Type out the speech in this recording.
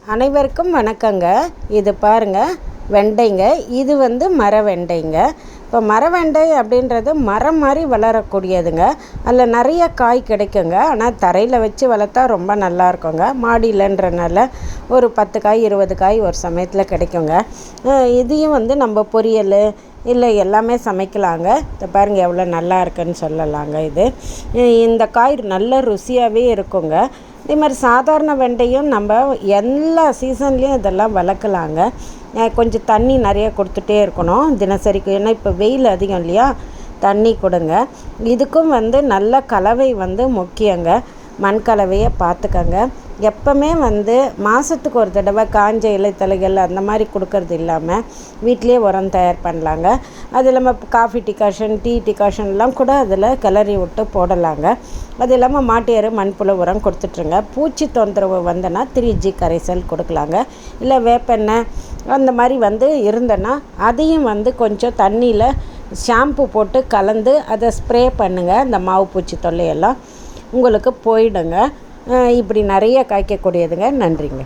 அனைவருக்கும் வணக்கங்க. இது பாருங்கள், வெண்டைங்க. இது மர வெண்டைங்க. இப்போ மர வெண்டை அப்படின்றது மரம் மாதிரி வளரக்கூடியதுங்க. அதில் நிறைய காய் கிடைக்குங்க. ஆனால் தரையில் வச்சு வளர்த்தா ரொம்ப நல்லா இருக்குங்க. மாடியிலன்றனால ஒரு 10 காய் 20 காய் ஒரு சமயத்தில் கிடைக்குங்க. இதையும் நம்ம பொரியல் இல்லை எல்லாமே சமைக்கலாங்க. இதை பாருங்கள் எவ்வளோ நல்லா இருக்குன்னு சொல்லலாங்க. இந்த காய் நல்ல ருசியாகவே இருக்குங்க. இதே மாதிரி சாதாரண வெண்டையும் நம்ம எல்லா சீசன்லேயும் இதெல்லாம் வளர்க்கலாங்க. கொஞ்சம் தண்ணி நிறைய கொடுத்துட்டே இருக்கணும் தினசரிக்கு. ஏன்னா இப்போ வெயில் அதிகம் இல்லையா, தண்ணி கொடுங்க. இதுக்கும் நல்ல கலவை முக்கியங்க. மண் கலவையை பார்த்துக்கங்க. எப்போவுமே மாதத்துக்கு ஒரு தடவை காஞ்ச இலைத்தலைகள் அந்த மாதிரி கொடுக்கறது இல்லாமல் வீட்டிலே உரம் தயார் பண்ணலாங்க. அது இல்லாமல் காஃபி டிகாஷன், டீ டிகாஷன்லாம் கூட அதில் கிளறி விட்டு போடலாங்க. அது இல்லாமல் மாட்டு எரு, மண்புழு உரம் கொடுத்துட்ருங்க. பூச்சி தொந்தரவு 3G கரைசல் கொடுக்கலாங்க. இல்லை வேப்பெண்ணெய் அந்த மாதிரி இருந்தேன்னா அதையும் கொஞ்சம் தண்ணியில் ஷாம்பு போட்டு கலந்து அதை ஸ்ப்ரே பண்ணுங்கள். இந்த மாவு பூச்சி தொல்லையெல்லாம் உங்களுக்கு போயிடுங்க. இப்படி நிறைய காய்க்கக்கூடியதுங்க. நன்றிங்க.